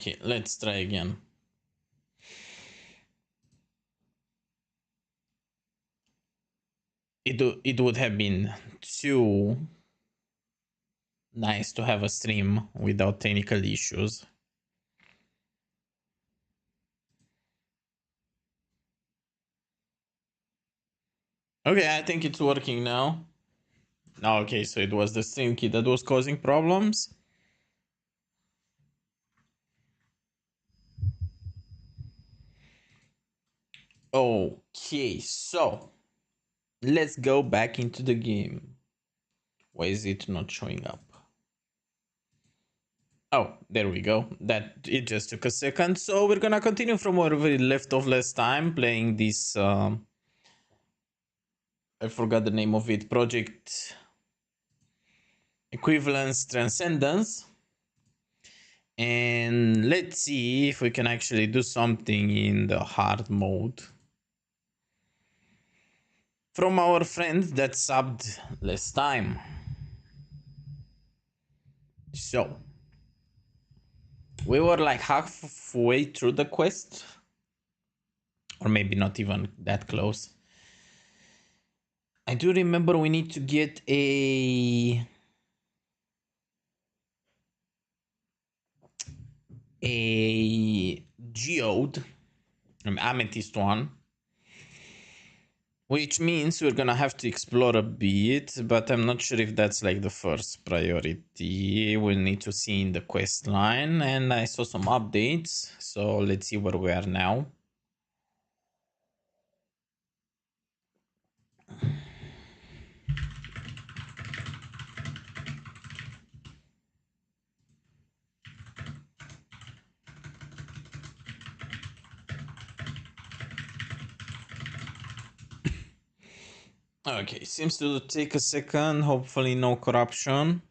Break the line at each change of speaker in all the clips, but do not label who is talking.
Okay, let's try again. It would have been too nice to have a stream without technical issues. Okay, I think it's working now. Okay, so it was the stream key that was causing problems. Okay, so let's go back into the game. Why is it not showing up? Oh, there we go. That it just took a second. So we're gonna continue from where we left off last time, playing this. I forgot the name of it. Project Equivalence Transcendence. And let's see if we can actually do something in the hard mode. From our friend that subbed last time. So we were like halfway through the quest, or maybe not even that close. I do remember we need to get a geode, an amethyst one, which means we're gonna have to explore a bit, but I'm not sure if that's like the first priority. We'll need to see in the quest line, and I saw some updates, so let's see where we are now. Okay, seems to take a second. Hopefully no corruption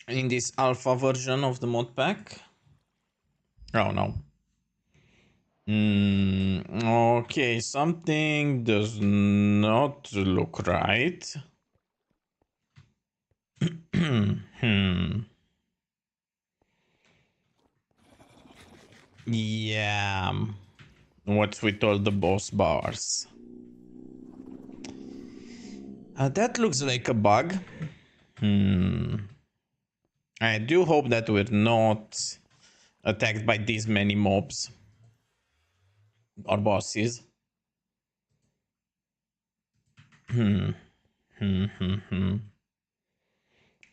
in this alpha version of the mod pack. Oh no. Okay, something does not look right. Yeah. What's with all the boss bars? That looks like a bug. I do hope that we're not attacked by these many mobs or bosses.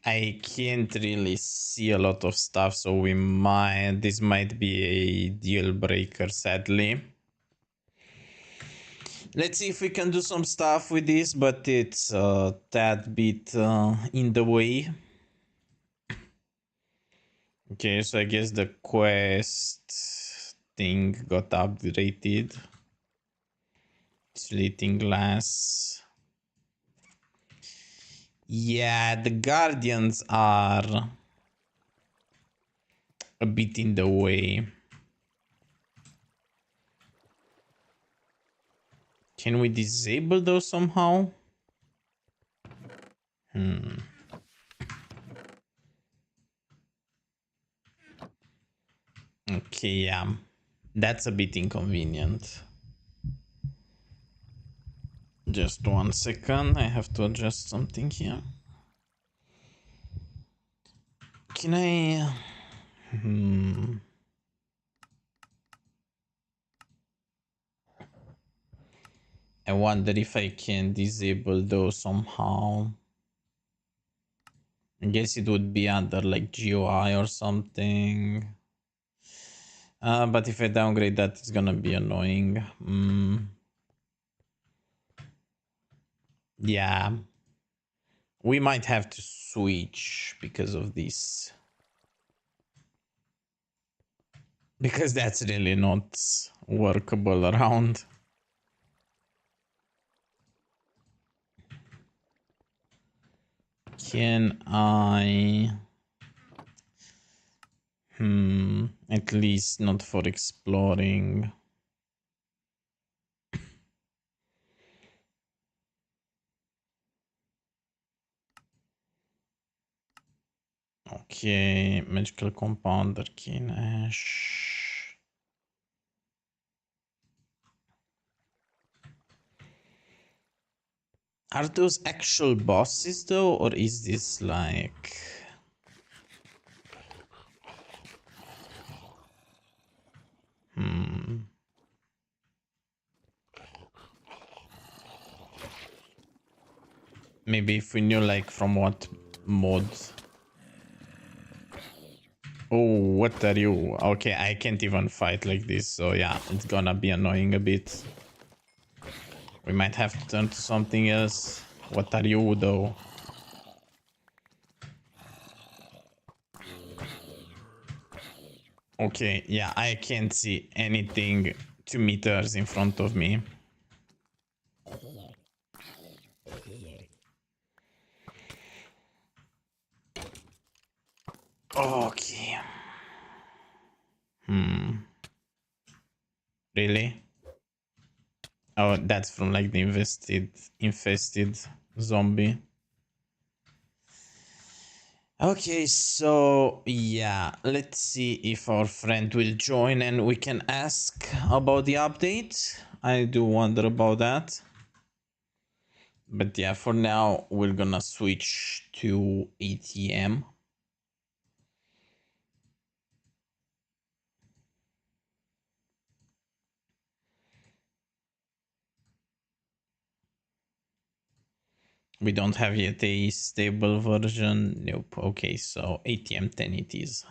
I can't really see a lot of stuff, so this might be a deal breaker, sadly. Let's see if we can do some stuff with this, but it's a tad bit in the way. Okay, so I guess the quest thing got upgraded. Slating glass. Yeah, the guardians are a bit in the way. Can we disable those somehow? Okay, yeah. That's a bit inconvenient. Just 1 second, I have to adjust something here. Can I... I wonder if I can disable those somehow. I guess it would be under like GUI or something. But if I downgrade that, it's gonna be annoying. Yeah. We might have to switch because of this. Because that's really not workable around. Can I... At least not for exploring. Okay, magical compounder, Keen Ash. Are those actual bosses though, or is this like... Maybe if we knew like from what mod. Oh, what are you? Okay, I can't even fight like this, so yeah, it's gonna be annoying a bit. We might have to turn to something else. What are you though? Okay, yeah, I can't see anything 2 meters in front of me. Okay. Really? Oh, that's from like the infested zombie. Okay, so yeah, let's see if our friend will join and we can ask about the update. I do wonder about that. But yeah, for now, we're gonna switch to ATM. We don't have yet a stable version. Nope. Okay, so ATM10 it is.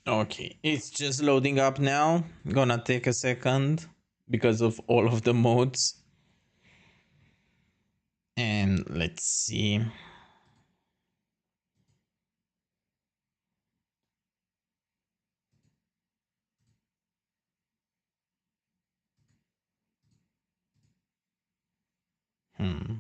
Okay, it's just loading up now. Gonna take a second because of all of the modes. And let's see. Hmm.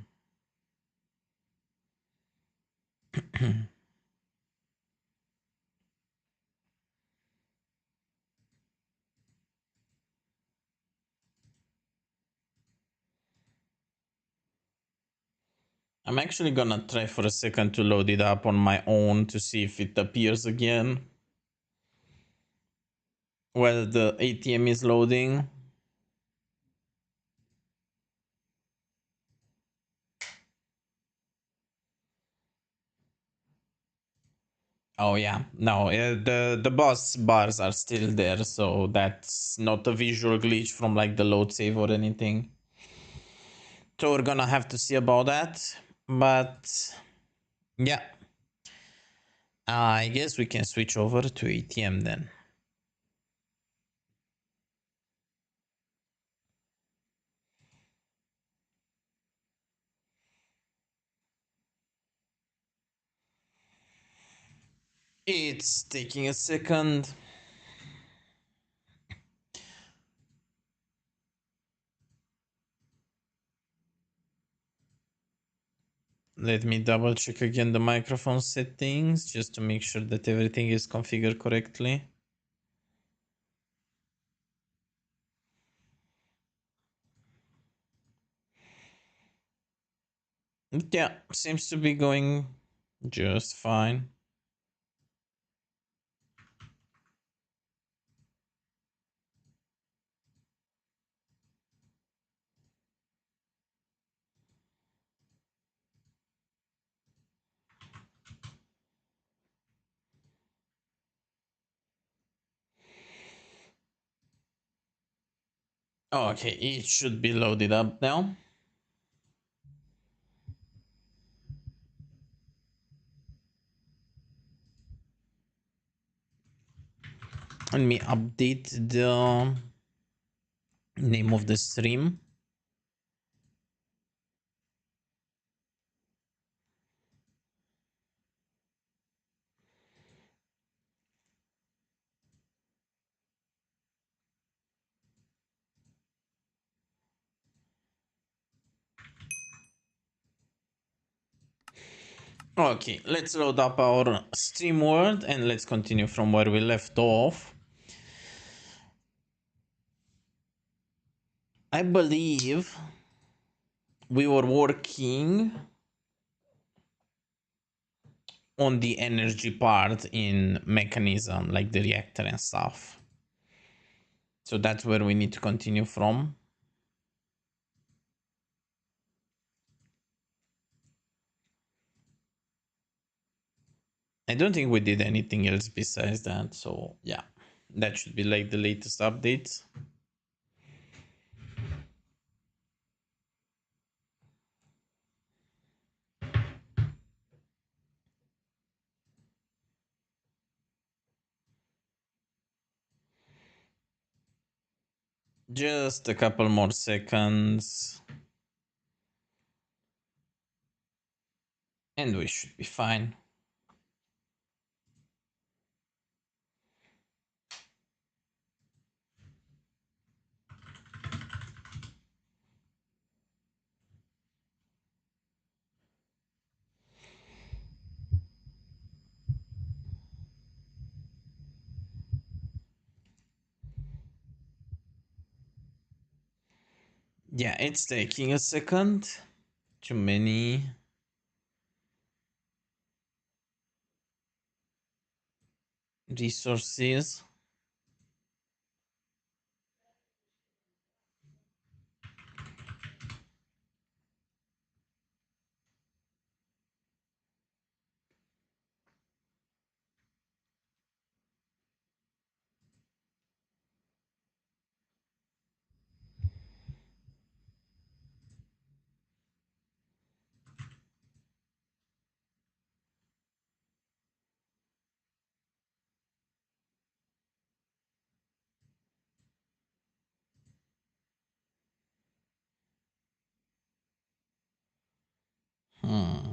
I'm actually gonna try for a second to load it up on my own to see if it appears again while the ATM is loading. Oh yeah, no, the boss bars are still there, so that's not a visual glitch from like the load save or anything. So we're gonna have to see about that, but yeah, I guess we can switch over to ATM then. It's taking a second. Let me double check again the microphone settings just to make sure that everything is configured correctly. Yeah, seems to be going just fine. Okay, it should be loaded up now. Let me update the name of the stream. Okay, let's load up our stream world and let's continue from where we left off. I believe we were working on the energy part in mechanism, like the reactor and stuff. So that's where we need to continue from. I don't think we did anything else besides that. So yeah, that should be like the latest updates. Just a couple more seconds. And we should be fine. Yeah, it's taking a second. Too many resources. Hmm.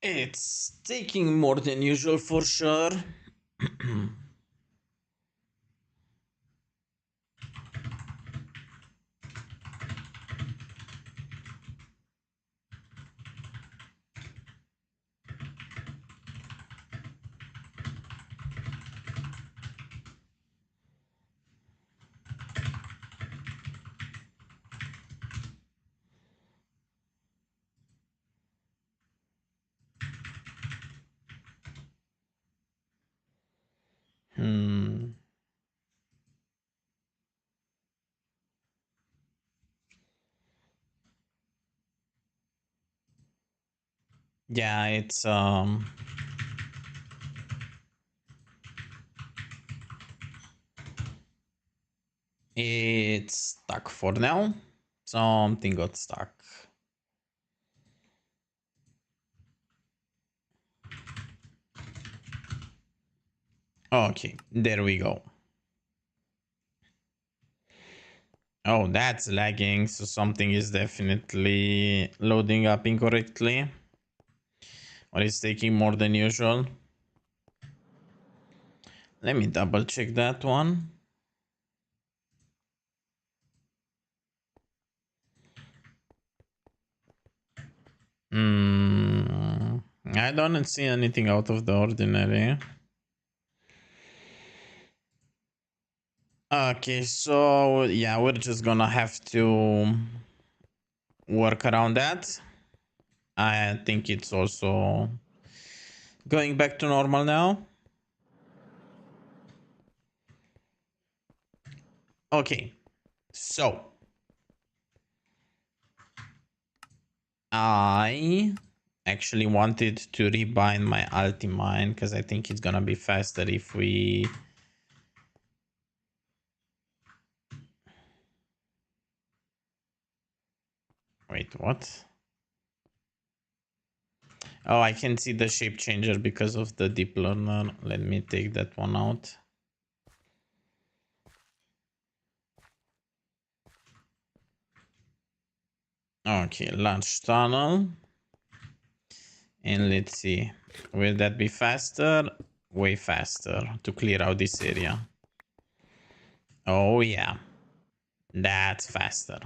It's taking more than usual for sure. Hmm. Yeah, it's stuck for now. Something got stuck. Okay, there we go. Oh, that's lagging, so something is definitely loading up incorrectly. Or it's taking more than usual. Let me double check that one. I don't see anything out of the ordinary. Okay, so yeah, we're just gonna have to work around that. I think it's also going back to normal now. Okay, so I actually wanted to rebind my ultimine because I think it's gonna be faster if we... Wait, what? Oh, I can see the shape changer because of the deep learner. Let me take that one out. Okay, large tunnel. And let's see. Will that be faster? Way faster to clear out this area. Oh yeah. That's faster.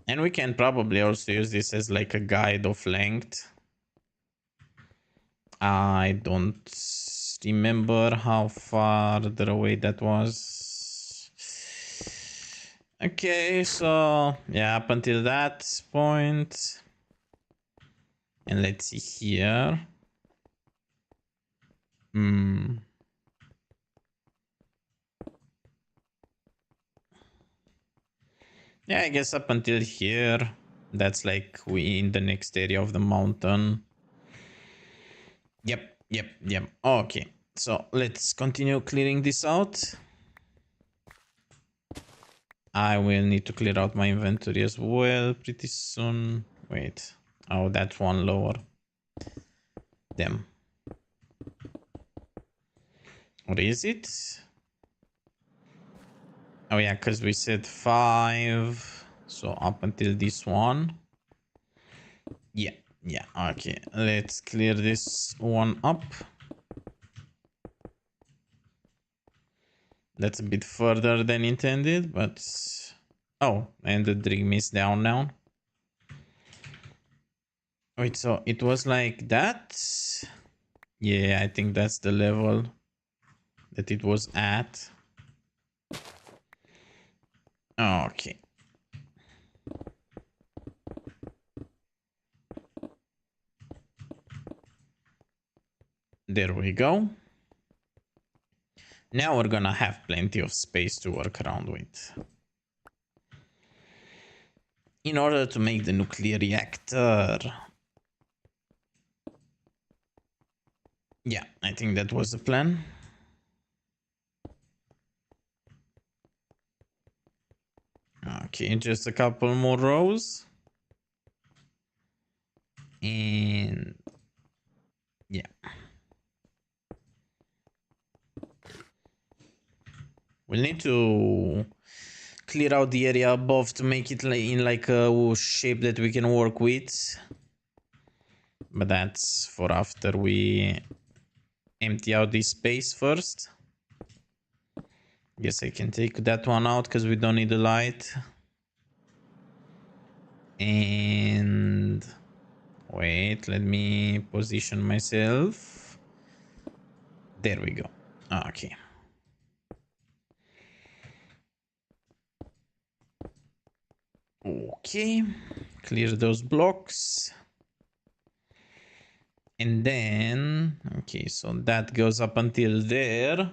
And we can probably also use this as like a guide of length. I don't remember how far away that was. Okay, so yeah, up until that point. And let's see here. Yeah, I guess up until here. That's like we in the next area of the mountain. Yep. Okay, so let's continue clearing this out. I will need to clear out my inventory as well pretty soon. Wait. Oh, that's one lower. Damn. What is it? Oh yeah, because we said 5. So up until this one. Yeah. Okay, let's clear this one up. That's a bit further than intended, but... Oh, and the dream is down now. Wait, so it was like that? Yeah, I think that's the level that it was at. Okay. There we go. Now we're gonna have plenty of space to work around with. In order to make the nuclear reactor. Yeah, I think that was the plan. Okay, just a couple more rows. And yeah. We'll need to clear out the area above to make it in like a shape that we can work with. But that's for after we empty out this space first. Guess I can take that one out because we don't need the light. And wait, let me position myself. There we go. Okay. Okay, clear those blocks. And then, okay, so that goes up until there.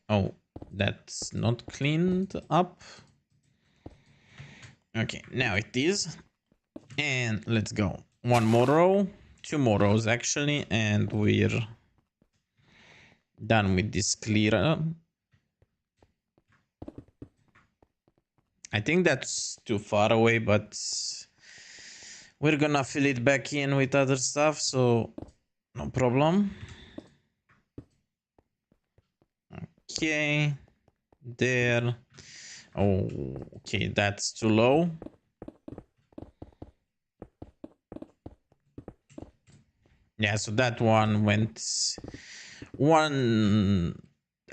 Oh, that's not cleaned up. Okay, now it is. And let's go. One more row, 2 more rows actually, and we're done with this clear. I think that's too far away, but we're gonna fill it back in with other stuff, so no problem. Okay, there. Oh, okay, that's too low. Yeah, so that one went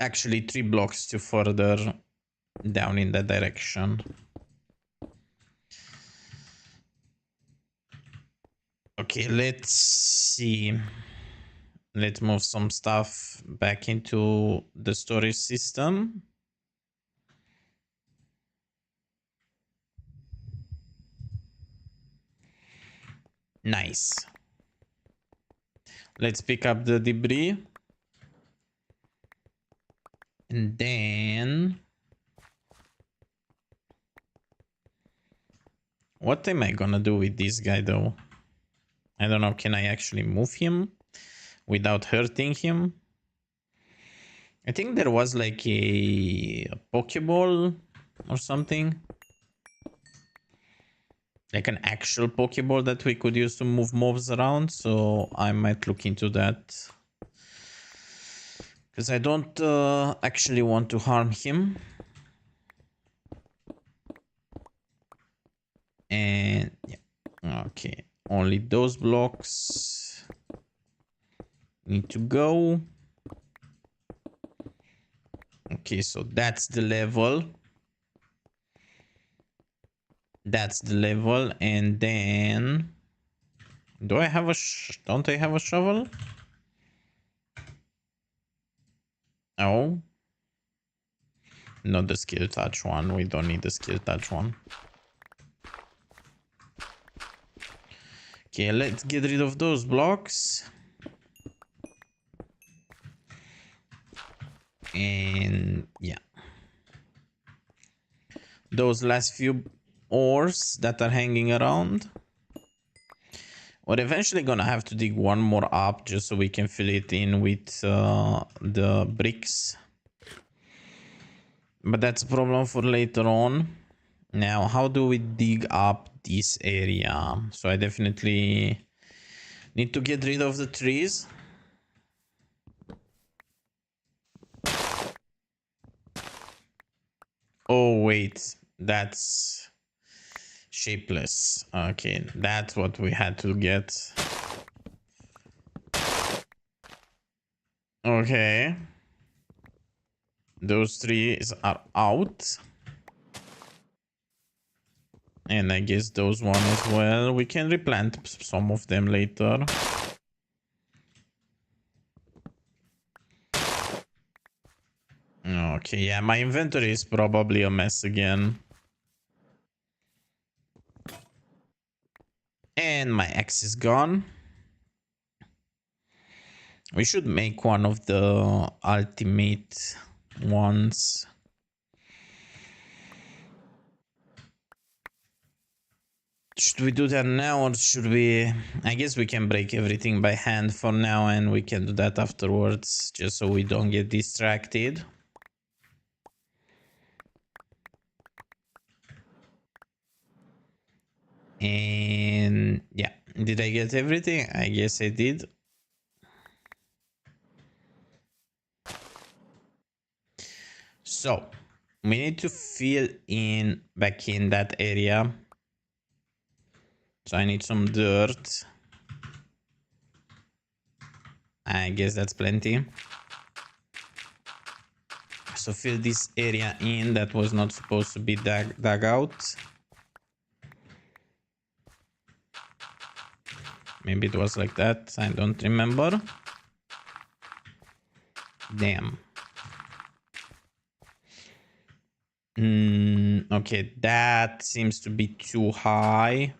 actually 3 blocks too further down in that direction. Okay, let's see. Let's move some stuff back into the storage system. Nice. Let's pick up the debris. And then... what am I gonna do with this guy though? I don't know, can I actually move him without hurting him? I think there was like a Pokeball or something. Like an actual Pokeball that we could use to move mobs around. So I might look into that. Because I don't actually want to harm him. And yeah, okay. Only those blocks need to go. Okay, so that's the level. That's the level. And then... do I have a... don't I have a shovel? Oh. Not the skill touch one. We don't need the skill touch one. Okay, let's get rid of those blocks. And yeah. Those last few ores that are hanging around. We're eventually gonna have to dig one more up just so we can fill it in with the bricks. But that's a problem for later on. Now, how do we dig up this area? So I definitely need to get rid of the trees. Oh, wait. That's shapeless. Okay, that's what we had to get. Okay. Those trees are out. And I guess those one as well. We can replant some of them later. Okay, yeah, my inventory is probably a mess again. And my axe is gone. We should make one of the ultimate ones. Should we do that now or should we... I guess we can break everything by hand for now and we can do that afterwards just so we don't get distracted. And yeah, did I get everything? I guess I did. So we need to fill in back in that area. So I need some dirt. I guess that's plenty. So fill this area in that was not supposed to be dug out. Maybe it was like that. I don't remember. Damn. Okay, that seems to be too high.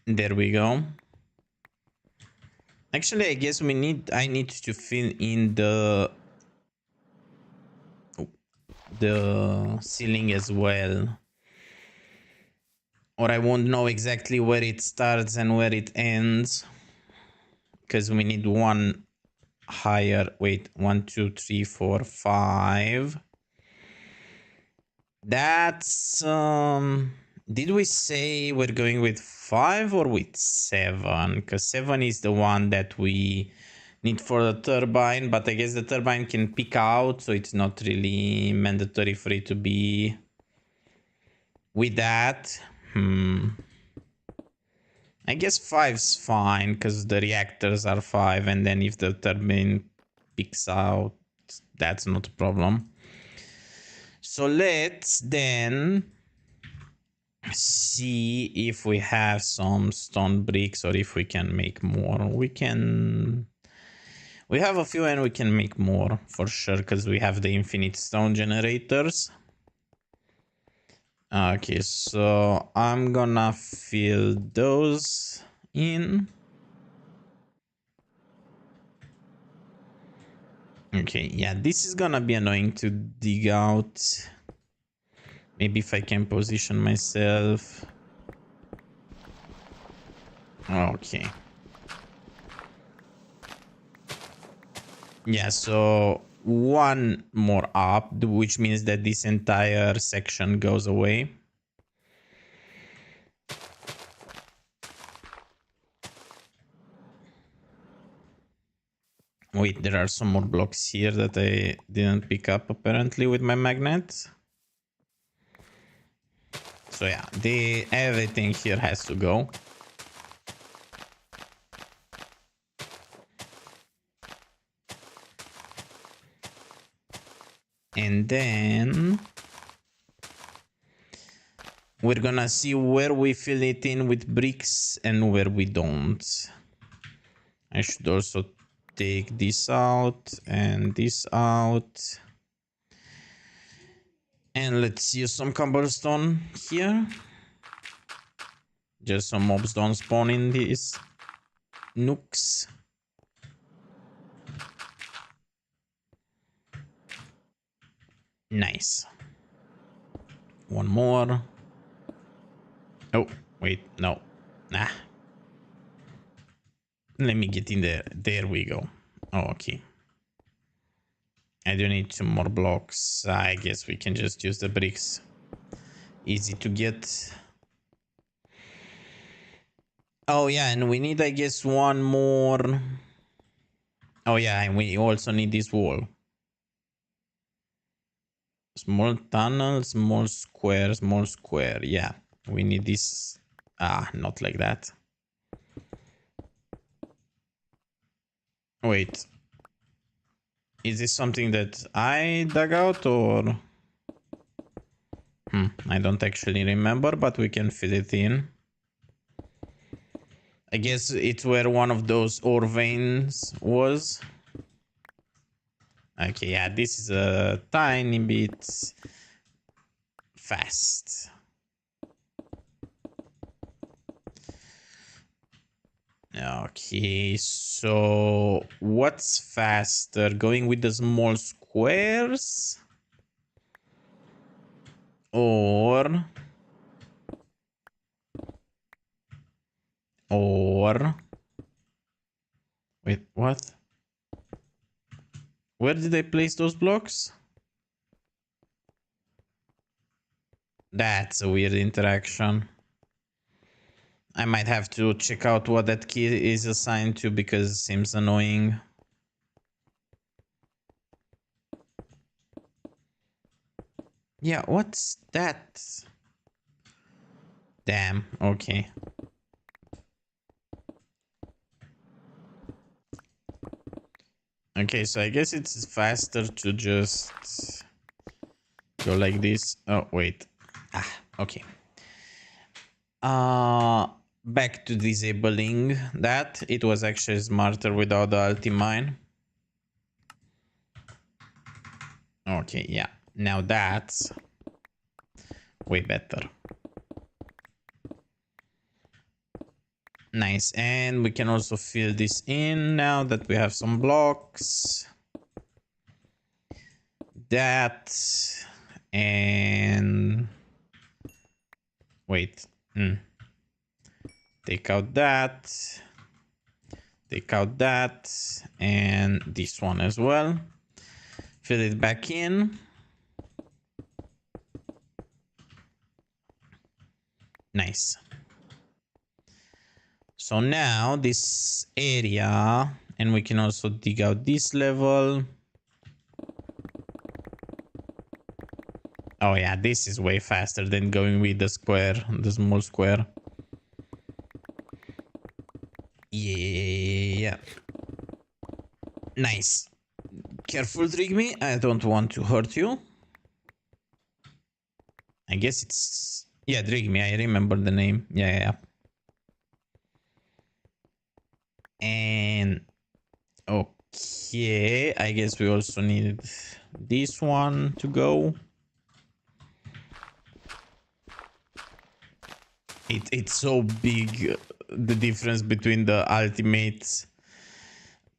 There we go. Actually, I guess I need to fill in the ceiling as well. Or I won't know exactly where it starts and where it ends. Because we need one higher. Wait, 1, 2, 3, 4, 5. That's did we say we're going with 5 or with 7? Because 7 is the one that we need for the turbine, but I guess the turbine can pick out, so it's not really mandatory for it to be with that. I guess 5's fine because the reactors are 5, and then if the turbine picks out, that's not a problem. So let's then see if we have some stone bricks or if we can make more. We have a few and we can make more for sure because we have the infinite stone generators. Okay, so I'm gonna fill those in. Okay, yeah, this is gonna be annoying to dig out. Maybe if I can position myself. Okay. Yeah, so one more up, which means that this entire section goes away. Wait, there are some more blocks here that I didn't pick up apparently with my magnet. So yeah, everything here has to go. And then we're gonna see where we fill it in with bricks and where we don't. I should also take this out and this out. And let's use some cobblestone here. Just so mobs don't spawn in these nooks. Nice. One more. Oh, wait, no. Nah. Let me get in there. There we go. Oh, okay. I do need some more blocks. I guess we can just use the bricks. Easy to get. Oh, yeah, and we need, I guess, one more. Oh, yeah, and we also need this wall. Small tunnel, small square, small square. Yeah, we need this. Ah, not like that. Wait. Is this something that I dug out or... I don't actually remember, but we can fill it in. I guess it's where one of those ore veins was. Okay, yeah, this is a tiny bit fast. Okay, so what's faster? Going with the small squares? Or... Wait, what? Where did I place those blocks? That's a weird interaction. I might have to check out what that key is assigned to because it seems annoying. Yeah, what's that? Damn, okay. Okay, so I guess it's faster to just go like this. Oh, wait. Ah, okay. Back to disabling that. It was actually smarter without the ulti-mine. Okay, yeah. Now that's way better. Nice, and we can also fill this in now that we have some blocks. That and wait. Take out that. Take out that and this one as well. Fill it back in. Nice. So now this area, and we can also dig out this level. Oh yeah, this is way faster than going with the square, the small square. Yeah. Nice. Careful, Drigme. I don't want to hurt you. I guess it's... Yeah, Drigme, I remember the name. Yeah, yeah, yeah. And okay, I guess we also need this one to go. It's so big, the difference between the ultimate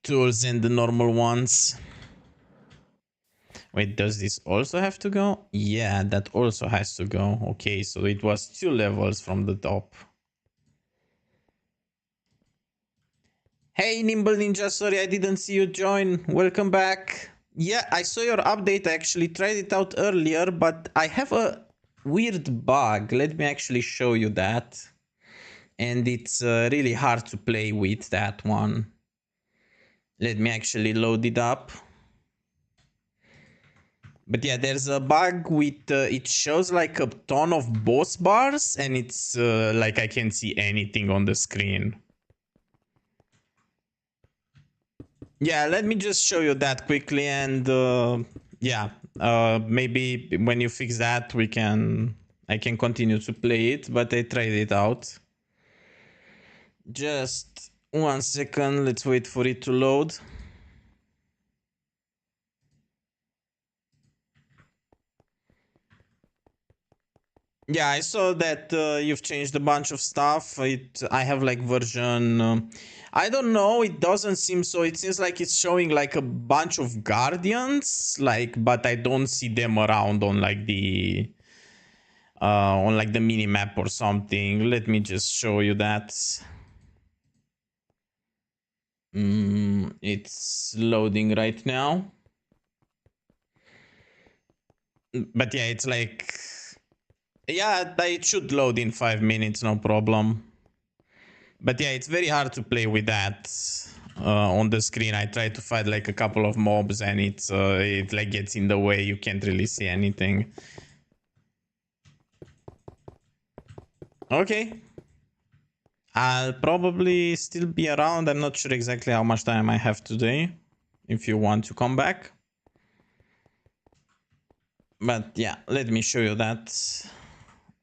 tools and the normal ones. Wait, does this also have to go? Yeah, that also has to go. Okay, so it was 2 levels from the top. Hey, Nimble Ninja, sorry I didn't see you join. Welcome back. Yeah, I saw your update. I actually tried it out earlier, but I have a weird bug. Let me actually show you that. And it's really hard to play with that one. Let me actually load it up. But yeah, there's a bug with it shows like a ton of boss bars, and it's like I can't see anything on the screen. Yeah, let me just show you that quickly, and yeah, maybe when you fix that, I can continue to play it. But I tried it out. Just 1 second. Let's wait for it to load. Yeah, I saw that you've changed a bunch of stuff. I have like version. I don't know. It doesn't seem so. It seems like it's showing like a bunch of guardians, like, but I don't see them around on like the mini map or something. Let me just show you that. It's loading right now. But yeah, it's like, yeah, it should load in 5 minutes, no problem. But yeah, it's very hard to play with that on the screen. I tried to fight like a couple of mobs, and it like gets in the way. You can't really see anything. Okay, I'll probably still be around. I'm not sure exactly how much time I have today. If you want to come back, but yeah, let me show you that.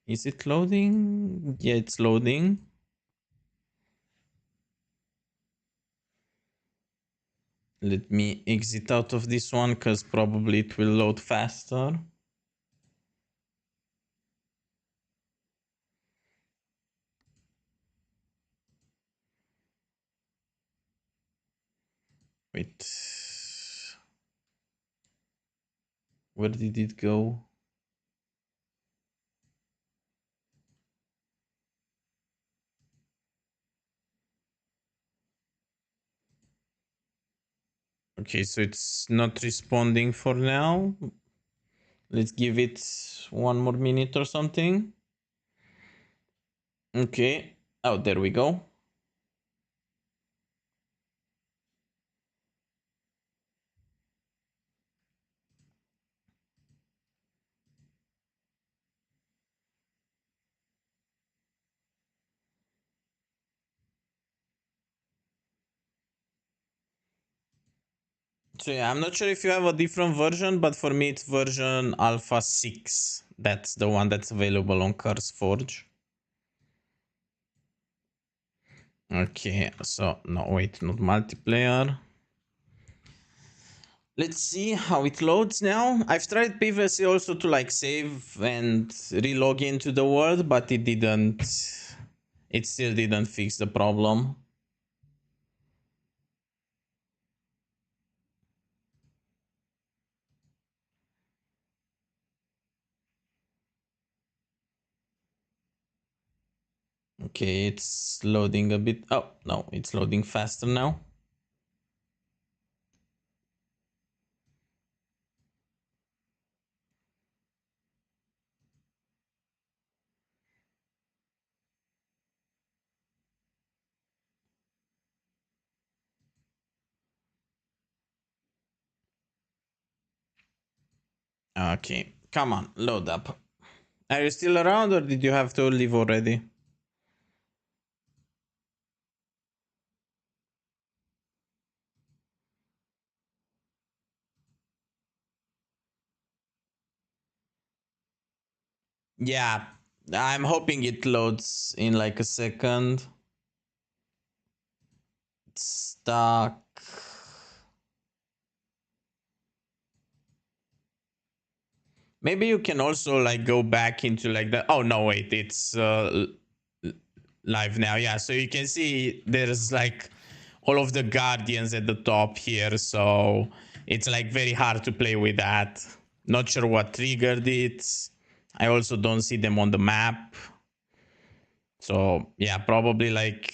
Is it loading? Yeah, it's loading. Let me exit out of this one because probably it will load faster. Wait. Where did it go? Okay, so it's not responding for now. Let's give it 1 more minute or something. Okay. Oh, there we go. So yeah, I'm not sure if you have a different version, but for me it's version Alpha 6. That's the one that's available on CurseForge. Okay, so no, wait, not multiplayer. Let's see how it loads now. I've tried previously also to like save and re-log into the world, but it didn't. It still didn't fix the problem. Okay, it's loading a bit. Oh, no, it's loading faster now. Okay, come on, load up. Are you still around or did you have to leave already? Yeah, I'm hoping it loads in like a second. It's stuck. Maybe you can also like go back into like the, oh no, wait, it's live now. Yeah, so you can see there's like all of the guardians at the top here, so it's like very hard to play with that. Not sure what triggered it. I also don't see them on the map, so yeah, probably like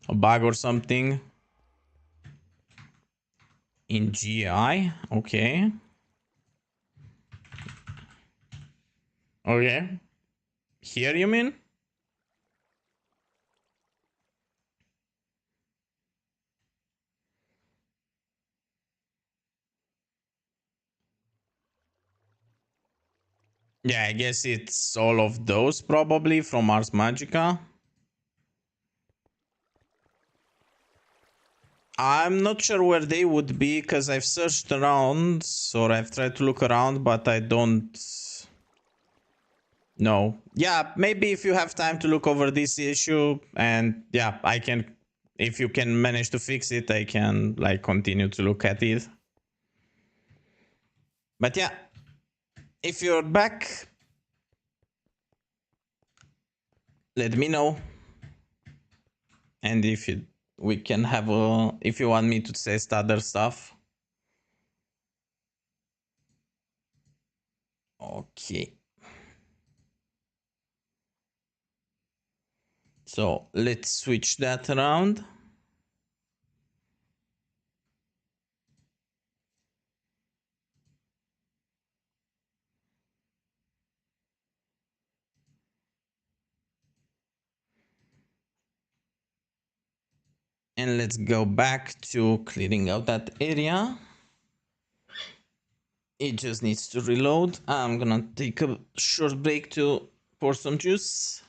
a bug or something in GI. Okay. Okay, here you mean? Yeah, I guess it's all of those probably from Ars Magica. I'm not sure where they would be because I've searched around or I've tried to look around, but I don't know. Yeah, maybe if you have time to look over this issue, and yeah, I can, if you can manage to fix it, I can like continue to look at it. But yeah, if you're back, let me know. And if you, we can have a, if you want me to test other stuff. Okay. So let's switch that around. And let's go back to clearing out that area. It just needs to reload. I'm gonna take a short break to pour some juice.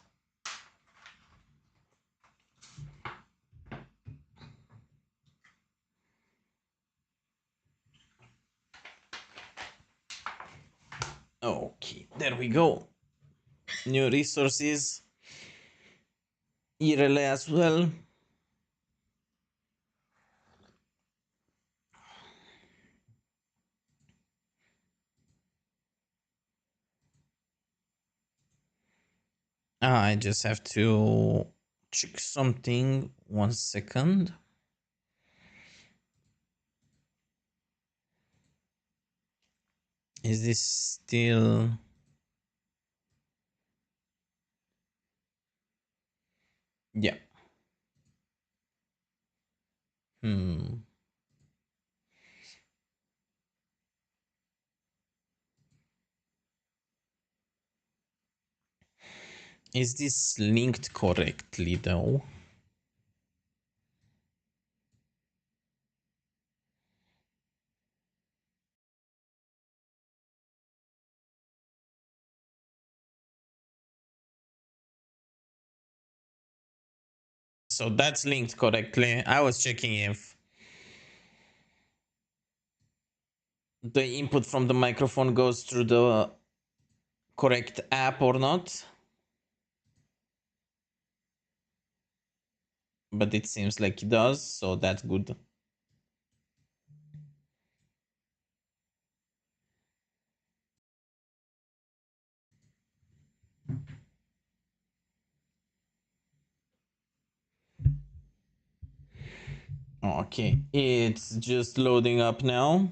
Okay, there we go. New resources. E-relay as well. I just have to check something. 1 second. Is this still... Yeah. Is this linked correctly though? So that's linked correctly. I was checking if the input from the microphone goes through the correct app or not. But it seems like it does, so that's good. Okay, it's just loading up now.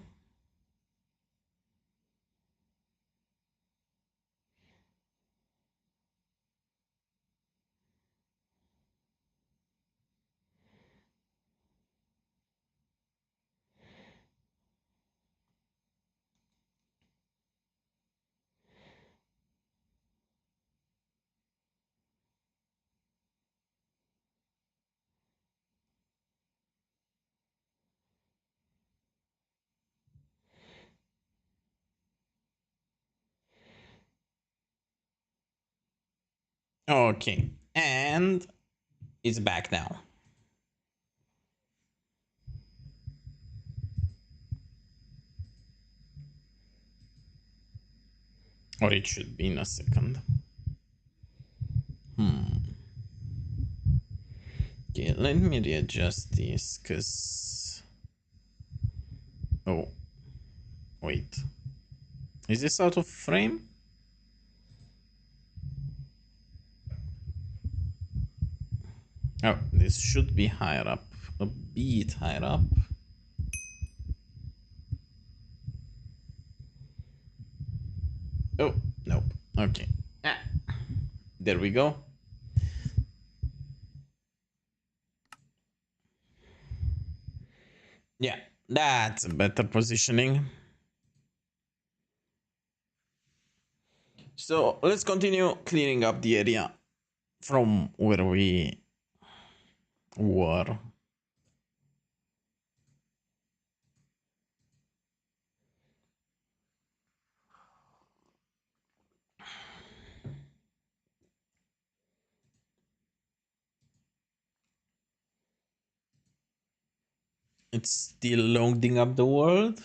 Okay, and it's back now. Or it should be in a second. Okay, let me readjust this, because... Oh, wait. Is this out of frame? Oh, this should be higher up. A bit higher up. Oh, nope. Okay. Ah, there we go. Yeah, that's better positioning. So let's continue clearing up the area from where we were. It's still loading up the world.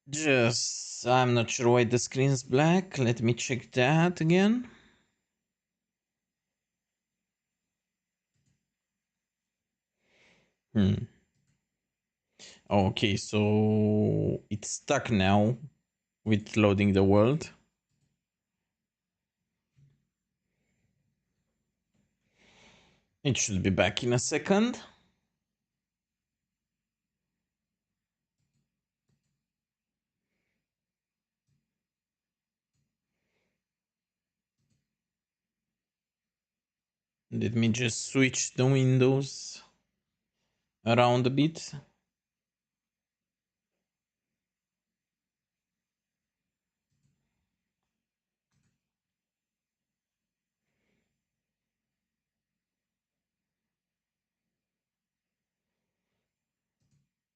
Just, I'm not sure why the screen's black. Let me check that again. Okay, so it's stuck now with loading the world. It should be back in a second. Let me just switch the windows around a bit.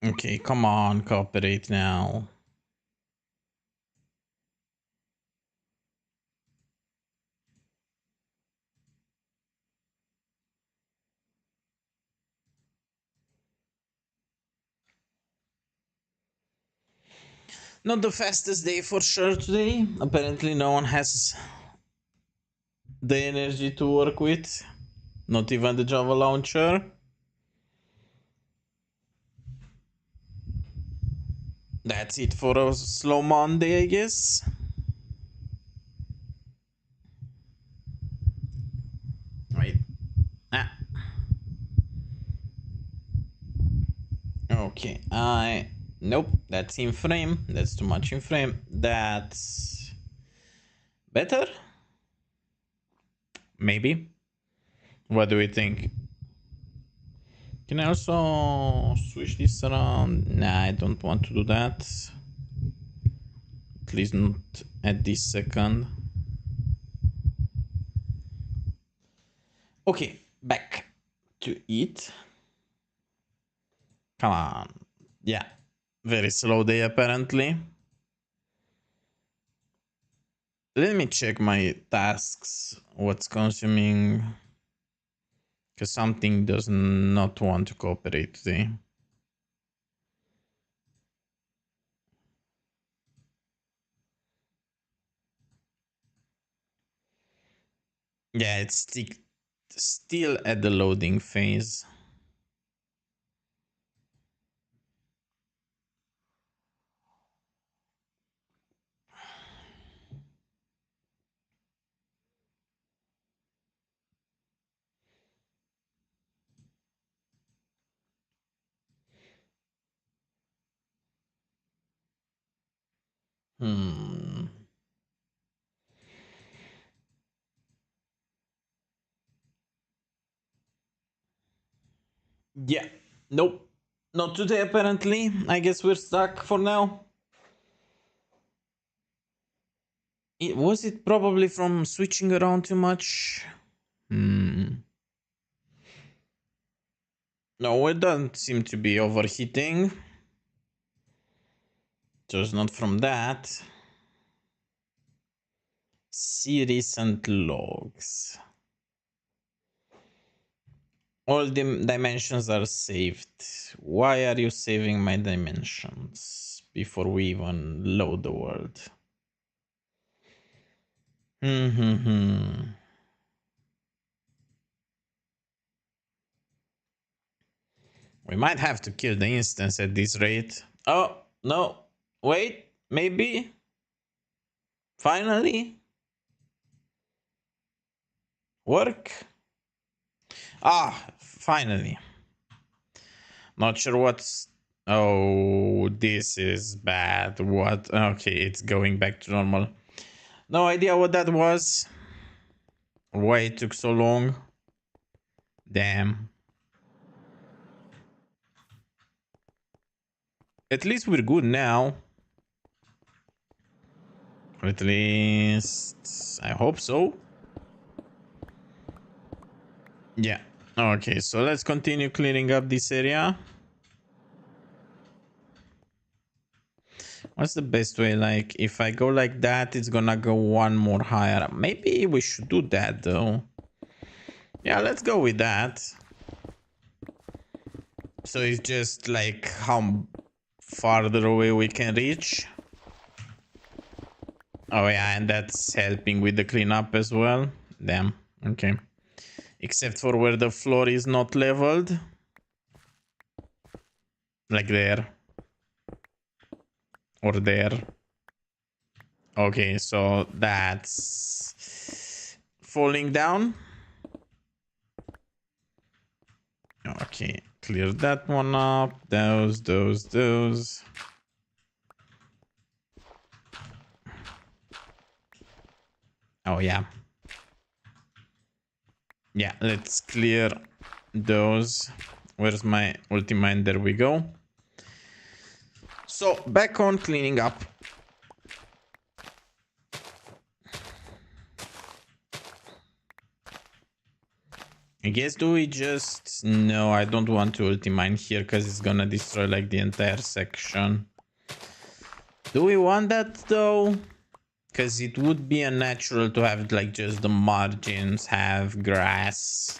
Okay, come on, cooperate now. Not the fastest day for sure today. Apparently no one has the energy to work with. Not even the Java launcher. That's it for a slow Monday, I guess. Wait. Ah. Okay, nope, that's in frame. That's too much in frame. That's better? Maybe. What do we think? Can I also switch this around? Nah, I don't want to do that. At least not at this second. Okay, back to it. Come on. Yeah, very slow day apparently. Let me check my tasks, what's consuming, because something does not want to cooperate today. Yeah, it's still at the loading phase. Hmm. Yeah. Nope. Not today, apparently. I guess we're stuck for now. Was it probably from switching around too much? No, it doesn't seem to be overheating. Just not from that. See recent logs. All the dimensions are saved. Why are you saving my dimensions before we even load the world? Hmm. We might have to kill the instance at this rate. Oh, no. Wait, maybe? Finally? Work? Ah, finally. Not sure what's... Oh, this is bad. What? Okay, it's going back to normal. No idea what that was. Why it took so long. Damn. At least we're good now. At least... I hope so. Yeah. Okay, so let's continue cleaning up this area. What's the best way? Like, if I go like that, it's gonna go one more higher. Maybe we should do that, though. Yeah, let's go with that. So it's just like how farther away we can reach. Oh yeah, and that's helping with the cleanup as well. Damn. Okay. Except for where the floor is not leveled. Like there. Or there. Okay, so that's falling down. Okay, clear that one up. Those. Oh yeah. Yeah, let's clear those. Where's my ultimate? There we go. So back on cleaning up. I guess do we just... No, I don't want to ultimate here because it's gonna destroy like the entire section. Do we want that though? Because it would be unnatural to have like just the margins have grass.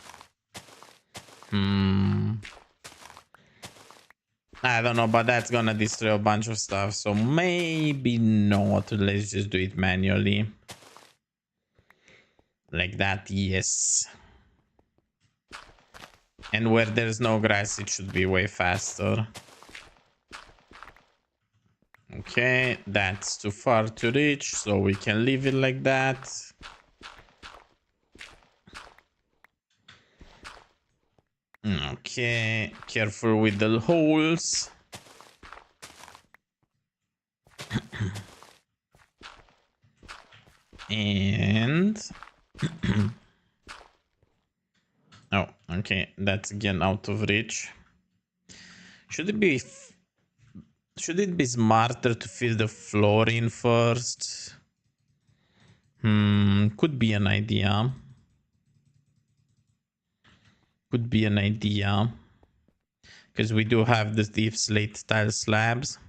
I don't know, but that's gonna destroy a bunch of stuff. So maybe not. Let's just do it manually. Like that, yes. And where there's no grass, it should be way faster. Okay, that's too far to reach, so we can leave it like that. Okay, careful with the holes. And... oh, okay, that's again out of reach. Should it be smarter to fill the floor in first? Could be an idea. Could be an idea. Because we do have the deep slate tile slabs.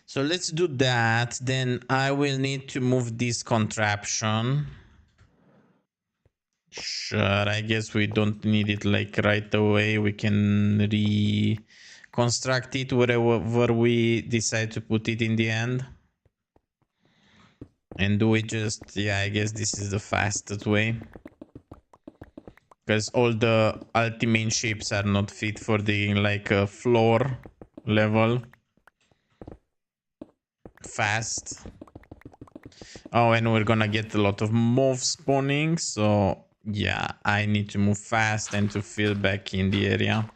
So let's do that. Then I will need to move this contraption. Sure, I guess we don't need it like right away. We can reconstruct it wherever we decide to put it in the end. And do we just... yeah, I guess this is the fastest way. Because all the ultimate shapes are not fit for the like floor level. Fast. Oh, and we're gonna get a lot of moves spawning, so yeah, I need to move fast and to fill back in the area.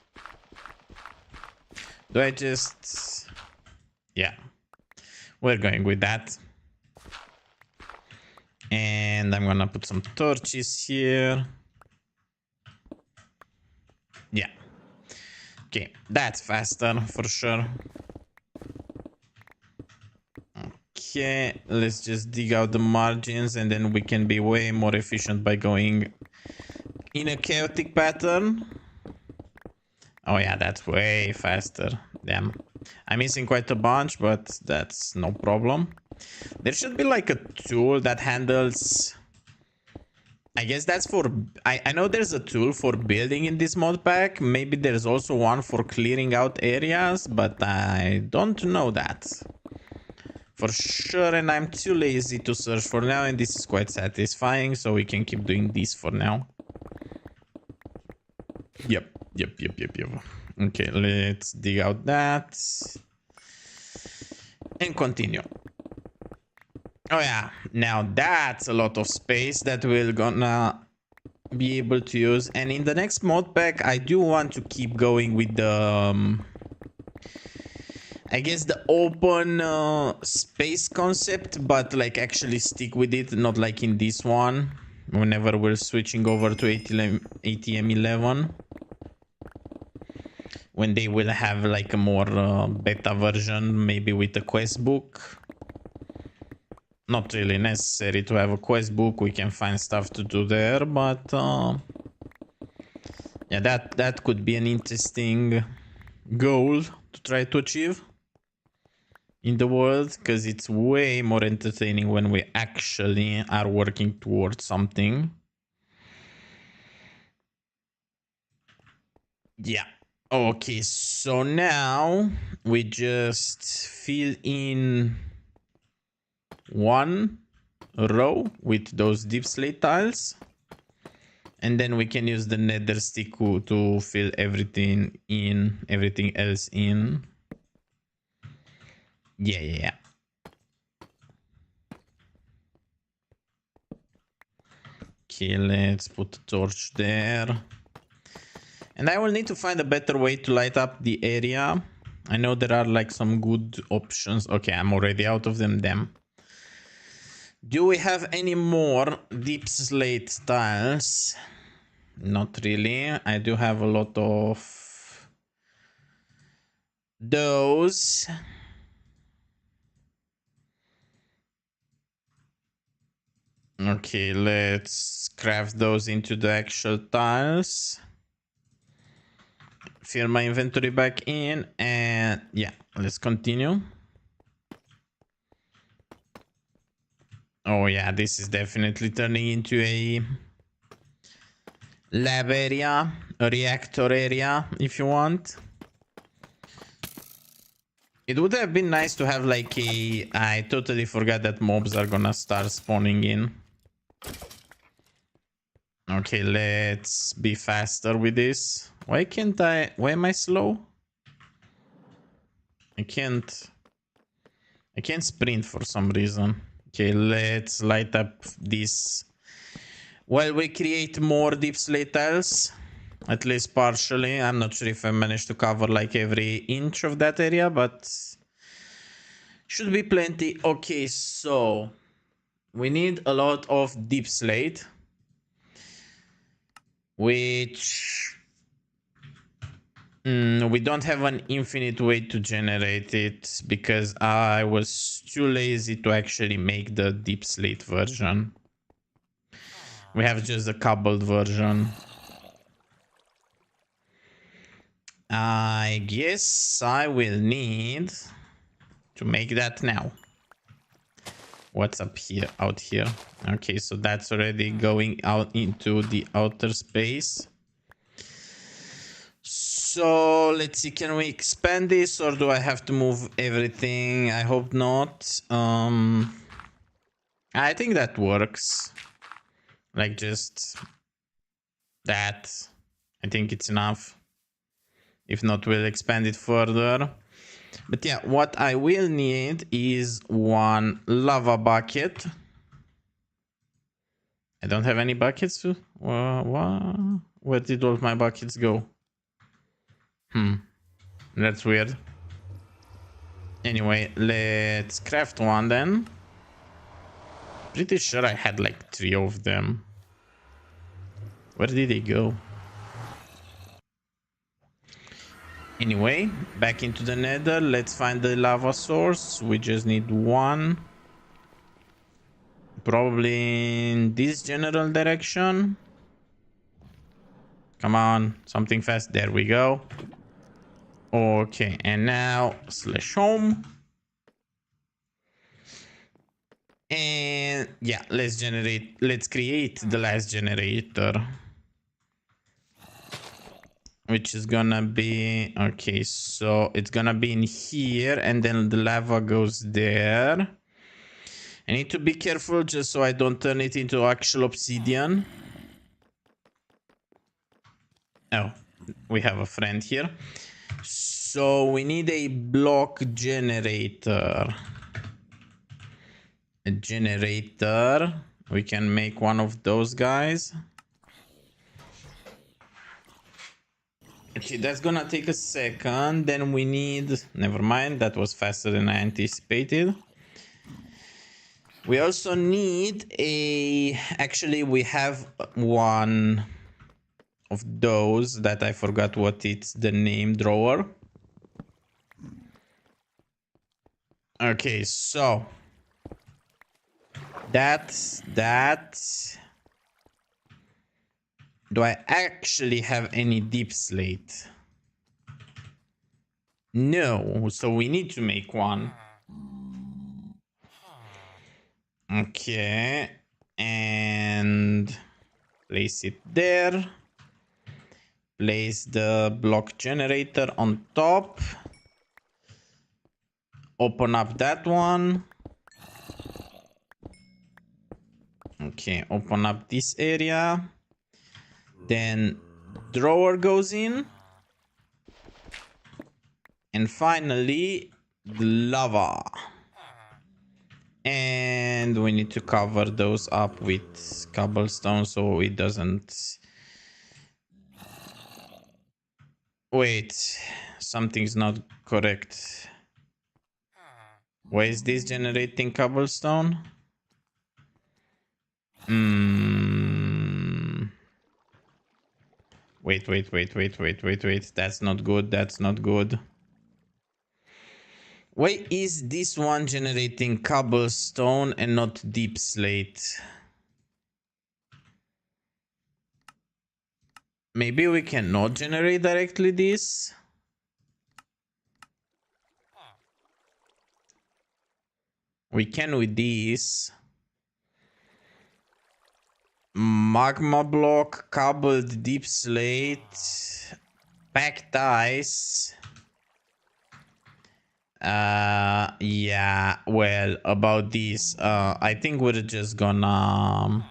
Do I just... yeah, we're going with that. And I'm gonna put some torches here. Yeah. Okay, that's faster for sure. Okay, let's just dig out the margins and then we can be way more efficient by going in a chaotic pattern. Oh yeah, that's way faster. Damn. I'm missing quite a bunch, but that's no problem. There should be like a tool that handles... I guess that's for... I know there's a tool for building in this mod pack. Maybe there's also one for clearing out areas, but I don't know that. for sure, and I'm too lazy to search for now, and this is quite satisfying, so we can keep doing this for now. Yep. Okay, let's dig out that and continue. Oh yeah, now that's a lot of space that we're gonna be able to use, and in the next mod pack I do want to keep going with the I guess the open space concept, but like actually stick with it, not like in this one whenever we're switching over to ATM11, when they will have like a more beta version, maybe with a quest book. Not really necessary to have a quest book, we can find stuff to do there, but yeah, that could be an interesting goal to try to achieve in the world, because it's way more entertaining when we actually are working towards something. Yeah. Okay, so now we just fill in one row with those deep slate tiles, and then we can use the nether stick to fill everything else in. Yeah. Okay, let's put a torch there. And I will need to find a better way to light up the area. I know there are like some good options. Okay, I'm already out of them, damn. Do we have any more deep slate tiles? Not really. I do have a lot of those. Okay, let's craft those into the actual tiles. Fill my inventory back in, and yeah, let's continue. Oh yeah, this is definitely turning into a lab area, a reactor area, if you want. It would have been nice to have like a... I totally forgot that mobs are gonna start spawning in. Okay, let's be faster with this. Why can't I... Why am I slow? I can't sprint for some reason. Okay, let's light up this while we create more deep slate tiles. At least partially. I'm not sure if I managed to cover like every inch of that area, but should be plenty. Okay, so we need a lot of deep slate, which we don't have an infinite way to generate it because I was too lazy to actually make the deep slate version. We have just a cobbled version. I guess I will need to make that now. What's up here, out here? Okay, so that's already going out into the outer space. So let's see, can we expand this or do I have to move everything? I hope not. I think that works. Like just that. I think it's enough. If not, we'll expand it further. But yeah, what I will need is one lava bucket. I don't have any buckets. Where did all my buckets go? That's weird. Anyway, let's craft one then. Pretty sure I had like 3 of them. Where did they go? Anyway, back into the nether. Let's find the lava source. We just need one. Probably in this general direction. Come on, something fast. There we go. Okay, and now slash home. And yeah, let's create the last generator. which is gonna be, okay, so it's gonna be in here, and then the lava goes there. I need to be careful just so I don't turn it into actual obsidian. Oh, we have a friend here. So we need a block generator. A generator. We can make one of those guys. Okay, that's gonna take a second. Then we need... Never mind, that was faster than I anticipated. We also need a... Actually, we have one of those that I forgot what it's the name, drawer. Okay, so... That's that. Do I actually have any deep slate? No, so we need to make one. Okay, and place it there. Place the block generator on top. Open up that one. Okay, open up this area. Then drawer goes in. And finally, the lava. And we need to cover those up with cobblestone so it doesn't... Wait, something's not correct. Why is this generating cobblestone? Wait. That's not good. That's not good. Why is this one generating cobblestone and not deep slate? Maybe we cannot generate directly this? We can with this. Magma block, cobbled deep slate, packed ice. Yeah, well, about this, I think we're just gonna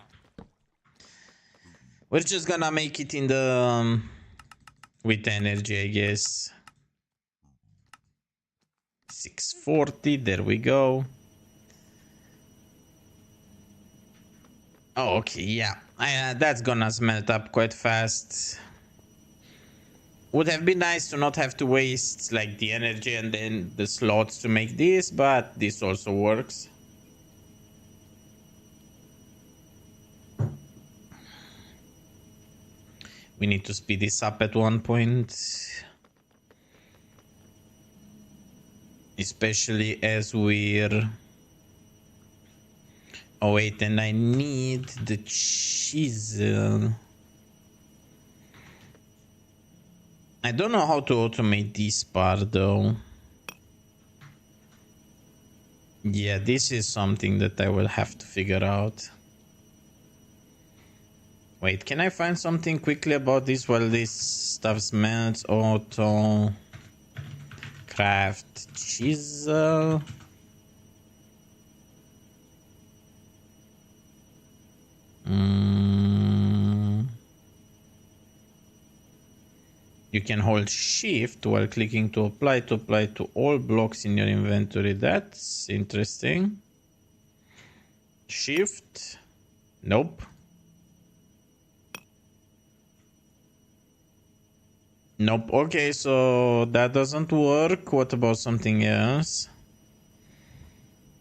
make it in the with energy, I guess. 640, there we go. Oh, okay, yeah, that's gonna smelt up quite fast. Would have been nice to not have to waste like the energy and then the slots to make this, but this also works. We need to speed this up at one point. Especially as we're... Oh wait, and I need the chisel. I don't know how to automate this part though. Yeah, this is something that I will have to figure out. Wait, can I find something quickly about this while this stuff smelts? Auto... Craft chisel. You can hold shift while clicking to apply to all blocks in your inventory. That's interesting. Shift. Nope. Nope. Okay, so that doesn't work. What about something else?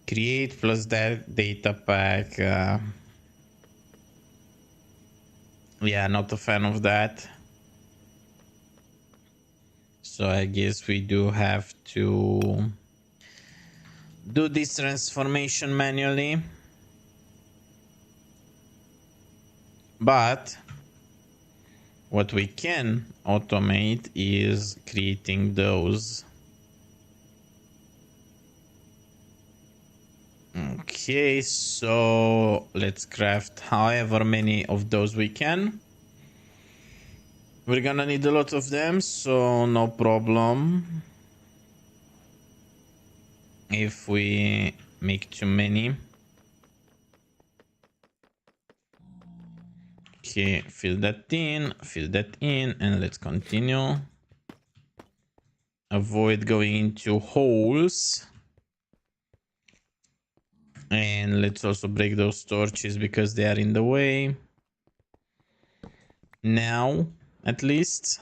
Create plus that data pack. Yeah, not a fan of that. So I guess we do have to do this transformation manually. But what we can automate is creating those. Okay, so let's craft however many of those we can. We're gonna need a lot of them, so no problem if we make too many. Okay, fill that in, and let's continue. Avoid going into holes. And let's also break those torches because they are in the way. Now, at least.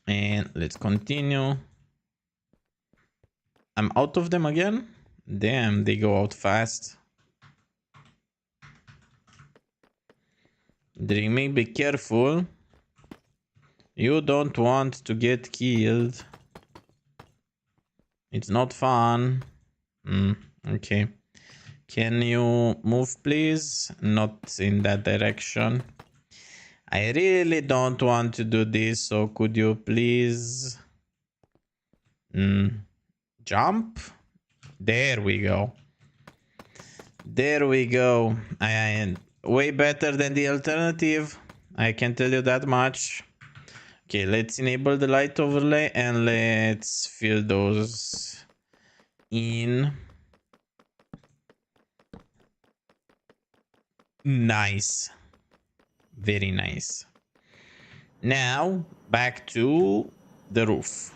And let's continue. I'm out of them again. Damn, they go out fast. Dreamy, be careful. You don't want to get killed. It's not fun. Okay. Can you move, please? Not in that direction. I really don't want to do this, so could you please jump? There we go. There we go. I way better than the alternative. I can tell you that much. Okay, let's enable the light overlay and let's fill those in. Nice. Very nice. Now back to the roof.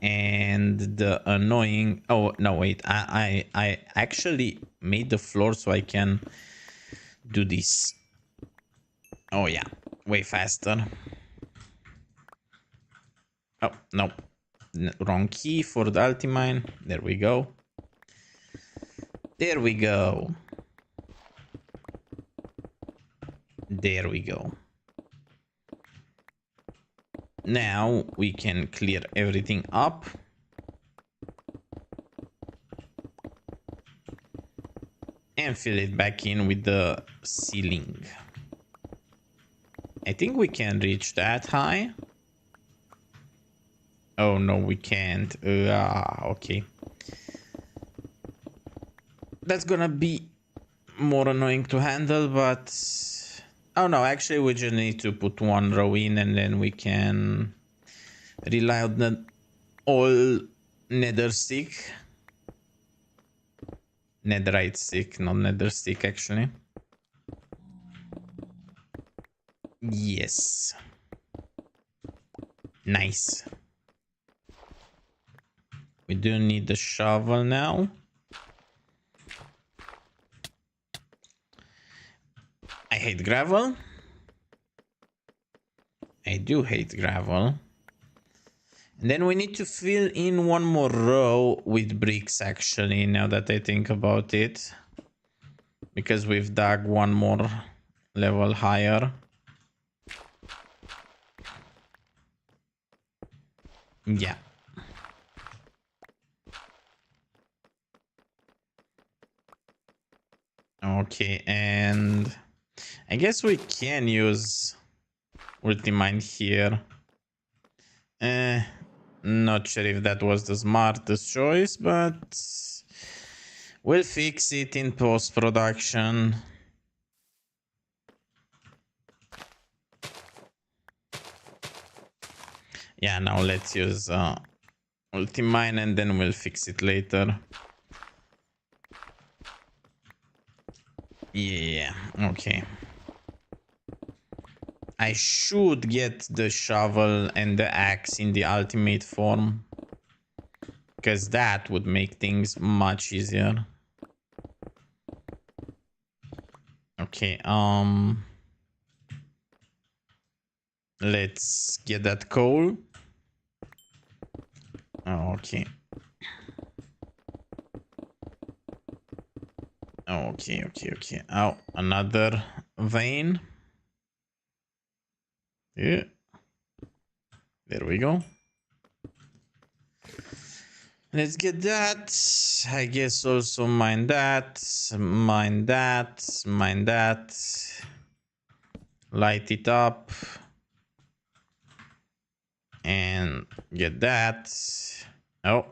And the annoying, oh no, wait, I actually made the floor so I can do this. Oh yeah, way faster. Oh no, wrong key for the ultimine. There we go. There we go. There we go. Now we can clear everything up. And fill it back in with the ceiling. I think we can reach that high. Oh no, we can't. Okay. That's gonna be more annoying to handle, but... Oh no, actually we just need to put one row in and then we can rely on the all nether stick. Netherite stick, not nether stick actually. Yes. Nice. We do need the shovel now. I hate gravel. I do hate gravel. And then we need to fill in one more row with bricks actually, now that I think about it. Because we've dug one more level higher. Yeah. Okay, and I guess we can use ultimine here. Not sure if that was the smartest choice, but we'll fix it in post-production. Yeah, now let's use ultimine and then we'll fix it later. Yeah, okay. I should get the shovel and the axe in the ultimate form, because that would make things much easier. Okay, let's get that coal. Okay. Okay. Oh, another vein. Yeah. There we go. Let's get that. I guess also mine that. Mine that. Mine that. Light it up. And get that. Oh.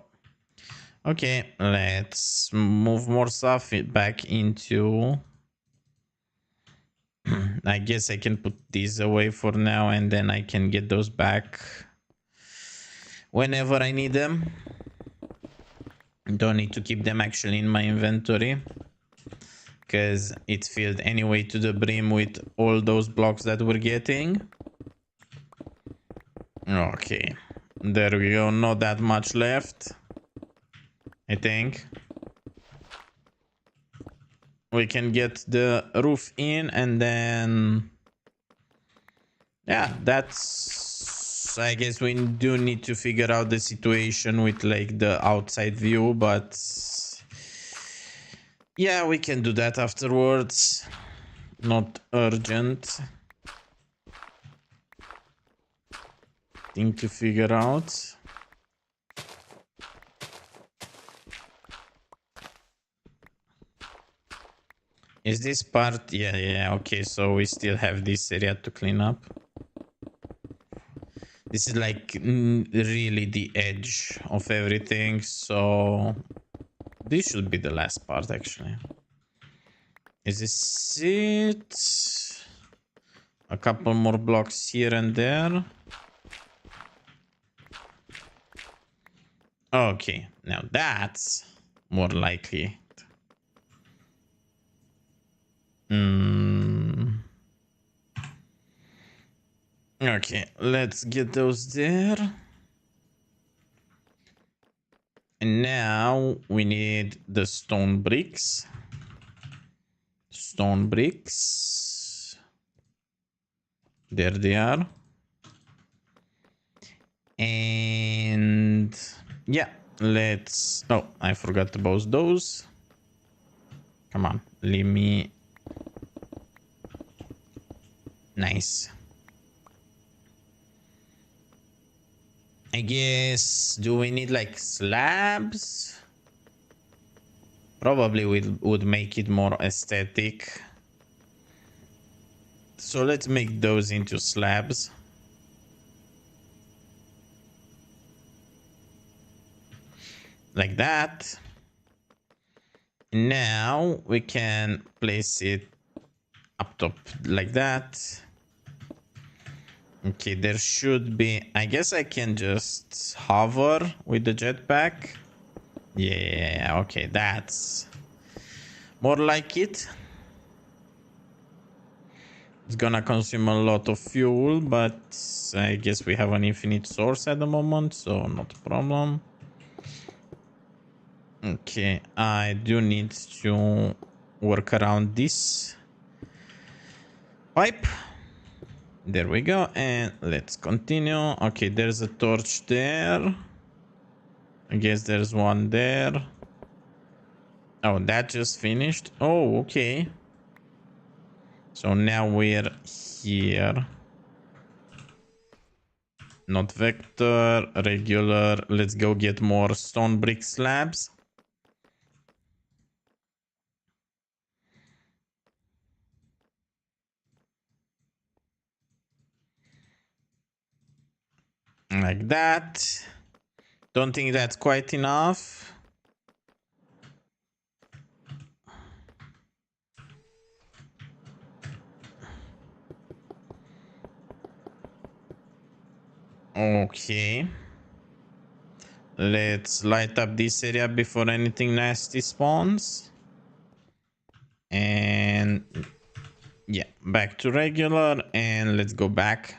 Okay, let's move more stuff back into I guess I can put these away for now, and then I can get those back whenever I need them. Don't need to keep them actually in my inventory, because it's filled anyway to the brim with all those blocks that we're getting. Okay, there we go. Not that much left, I think. We can get the roof in, and then yeah, that's, I guess we do need to figure out the situation with like the outside view, but yeah, we can do that afterwards. Not urgent thing to figure out. Is this part? Yeah, okay, so we still have this area to clean up. This is like really the edge of everything, so this should be the last part actually. Is this it? A couple more blocks here and there. Okay, now that's more likely. Okay, let's get those there. And now we need the stone bricks. Stone bricks. There they are. And yeah, let's... Oh, I forgot about those. Come on, leave me... Nice. I guess, do we need like slabs? Probably would make it more aesthetic. So let's make those into slabs. Like that. Now we can place it up top like that. Okay, there should be... I guess I can just hover with the jetpack. Yeah, okay, that's more like it. It's gonna consume a lot of fuel, but I guess we have an infinite source at the moment, so not a problem. Okay, I do need to work around this pipe. There we go, and let's continue. Okay, there's a torch there. I guess there's one there. Oh, that just finished. Oh, okay. So now we're here. Not vector, regular. Let's go get more stone brick slabs. Like that. Don't think that's quite enough. Okay. Let's light up this area before anything nasty spawns. And yeah, back to regular, and let's go back.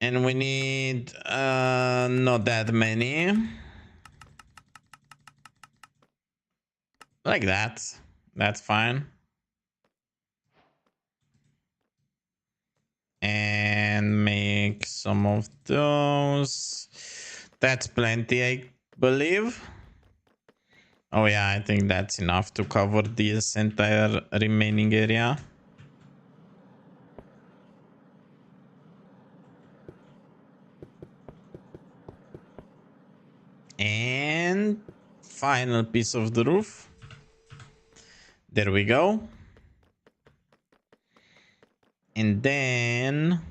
And we need not that many. Like that. That's fine. And make some of those. That's plenty, I believe. Oh yeah, I think that's enough to cover this entire remaining area. And final piece of the roof. There we go. And then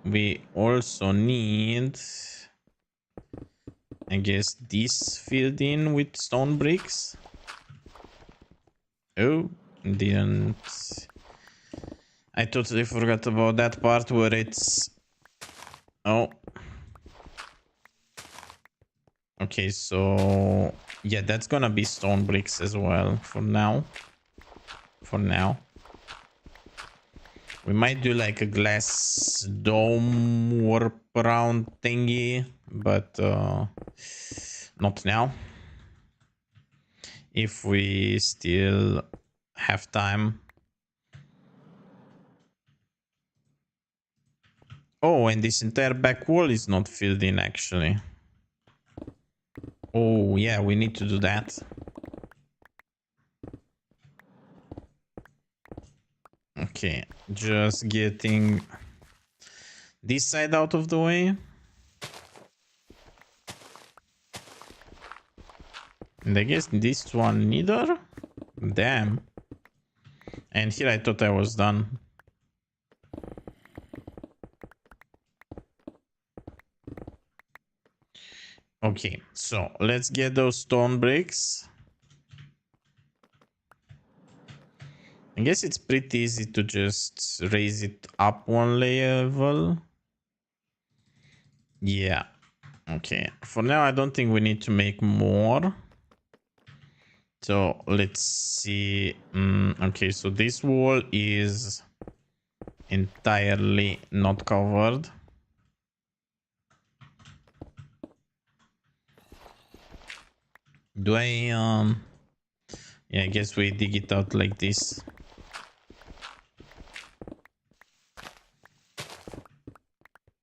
we also need I guess this filled in with stone bricks. Oh, didn't. I totally forgot about that part where it's... Oh. Okay, so... Yeah, that's gonna be stone bricks as well for now. For now. We might do like a glass dome warp around thingy, but not now. If we still have time. Oh, and this entire back wall is not filled in actually. Oh, yeah, we need to do that. Okay, just getting this side out of the way. And I guess this one neither. Damn. And here I thought I was done. Okay, so let's get those stone bricks. I guess it's pretty easy to just raise it up one level. Yeah. Okay. For now, I don't think we need to make more. So let's see. Okay, so this wall is entirely not covered. Do I yeah, I guess we dig it out like this.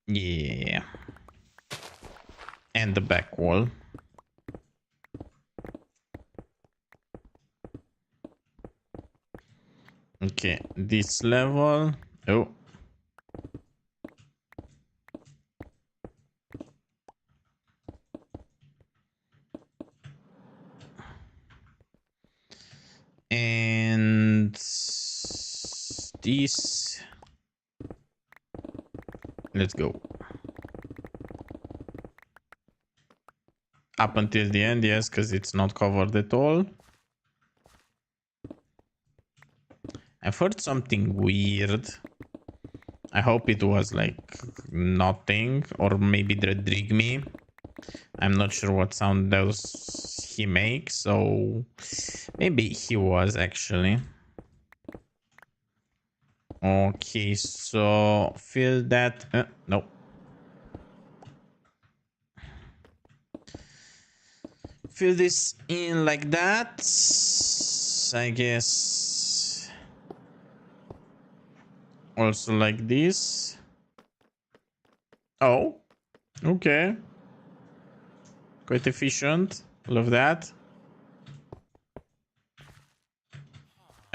Yeah. And the back wall. Okay, this level. Oh. And this. Let's go. Up until the end, yes, because it's not covered at all. I've heard something weird. I hope it was like nothing, or maybe the Drigme. I'm not sure what sound those he makes, so maybe he was actually. Okay, so fill that. No. Fill this in like that. I guess. Also like this. Oh, okay. Quite efficient. Love that.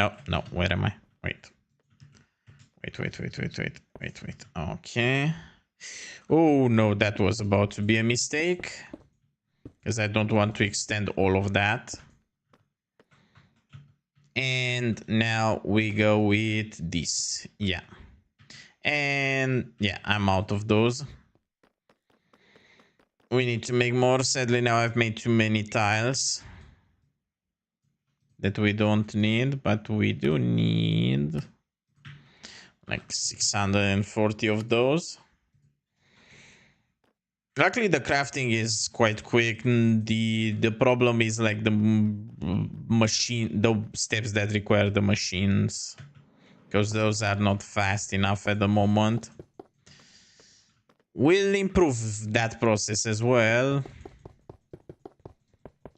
Oh, no. Where am I? Wait. Wait. Okay. Oh, no. That was about to be a mistake. Because I don't want to extend all of that. And now we go with this. Yeah. And yeah, I'm out of those. We need to make more. Sadly, now I've made too many tiles that we don't need, but we do need like 640 of those. Luckily, the crafting is quite quick. The problem is like the machine, the steps that require the machines, because those are not fast enough at the moment. We'll improve that process as well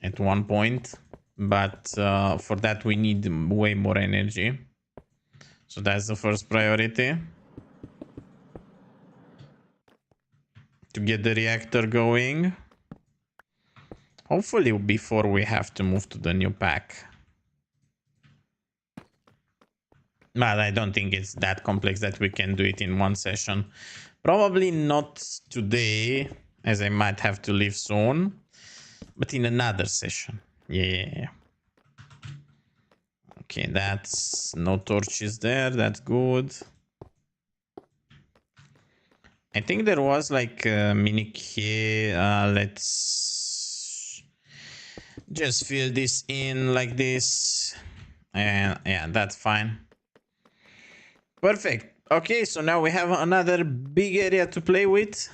at one point, but for that we need way more energy. So that's the first priority. To get the reactor going. Hopefully before we have to move to the new pack. But I don't think it's that complex that we can do it in one session. Probably not today, as I might have to leave soon. But in another session. Yeah. Okay, that's no torches there. That's good. I think there was like a mini key. Let's Just fill this in like this. And yeah, that's fine. Perfect. Okay, so now we have another big area to play with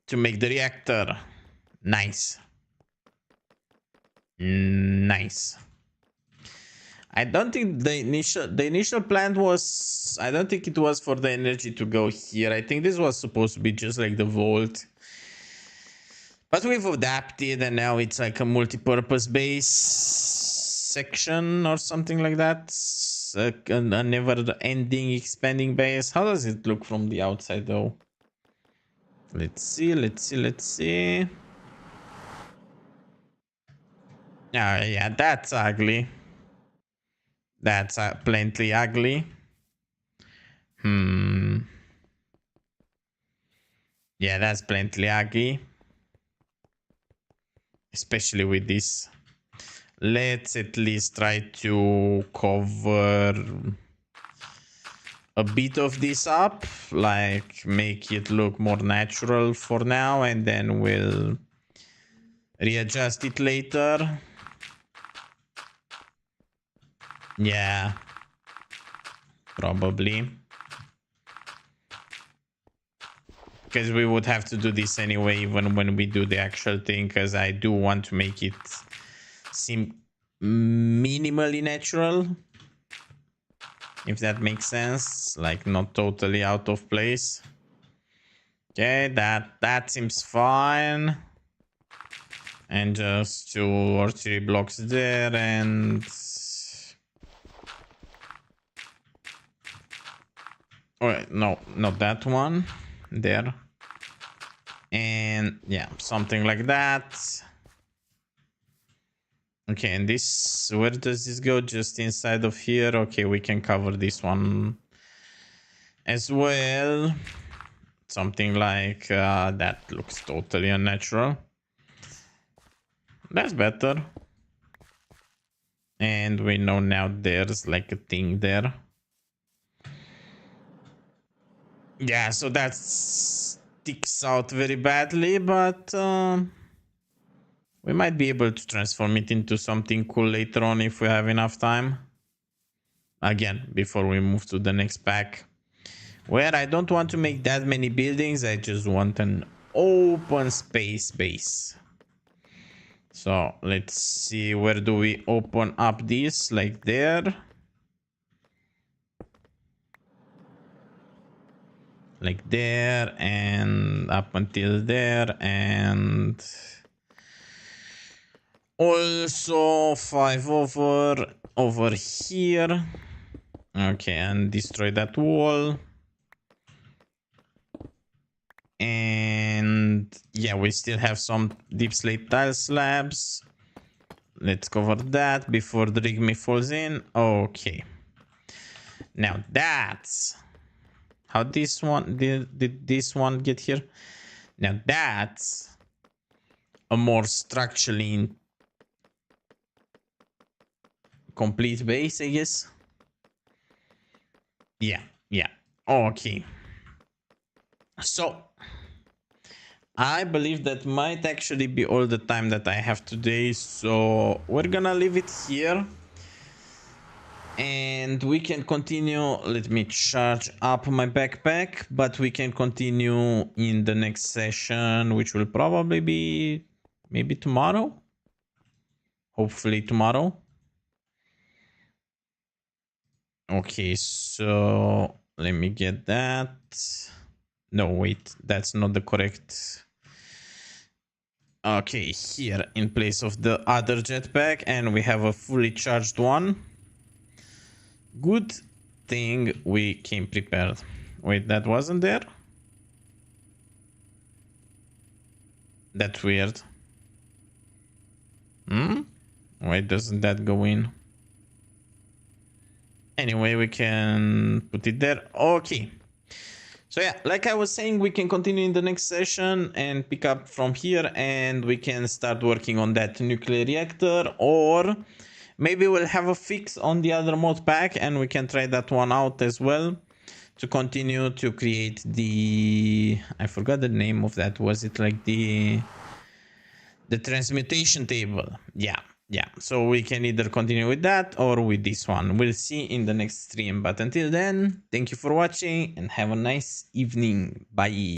to make the reactor. Nice. Nice. I don't think the initial plan was, I don't think it was for the energy to go here. I think this was supposed to be just like the vault. But we've adapted and now it's like a multi-purpose base section or something like that. A never-ending expanding base. How does it look from the outside though? Let's see, let's see, let's see. Yeah, that's ugly. That's plenty ugly. Yeah, that's plenty ugly. Especially with this. Let's at least try to cover a bit of this up, like make it look more natural for now, and then we'll readjust it later. Yeah, probably. Because we would have to do this anyway, even when we do the actual thing, because I do want to make it seem minimally natural, if that makes sense, like not totally out of place. Okay, that seems fine. And just 2 or 3 blocks there, and oh no, not that one there. And yeah, something like that. Okay, and this, where does this go? Just inside of here. Okay, we can cover this one as well. Something like that looks totally unnatural. That's better. And we know now there's like a thing there. Yeah, so that sticks out very badly, but we might be able to transform it into something cool later on if we have enough time. Again, before we move to the next pack, where I don't want to make that many buildings, I just want an open space base. So let's see, where do we open up this? Like there. Like there, and up until there, and also 5 over here. Okay, and destroy that wall. And yeah, we still have some deep slate tile slabs. Let's cover that before the rigme falls in. Okay, now that's how this one did this one get here. Now that's a more structurally complete base, I guess. Yeah, okay. So I believe that might actually be all the time that I have today, so we're gonna leave it here and we can continue. Let me charge up my backpack, but we can continue in the next session, which will probably be maybe tomorrow, hopefully tomorrow. Okay, so let me get that. No, wait, that's not the correct. Okay, here in place of the other jetpack, and we have a fully charged one. Good thing we came prepared. Wait, that wasn't there? That's weird. Why doesn't that go in? Anyway, we can put it there. Okay. So yeah, like I was saying, we can continue in the next session and pick up from here, and we can start working on that nuclear reactor, or maybe we'll have a fix on the other mod pack and we can try that one out as well to continue to create the, I forgot the name of that. Was it like the The transmutation table. Yeah. Yeah. So we can either continue with that or with this one. We'll see in the next stream. But until then, thank you for watching and have a nice evening. Bye.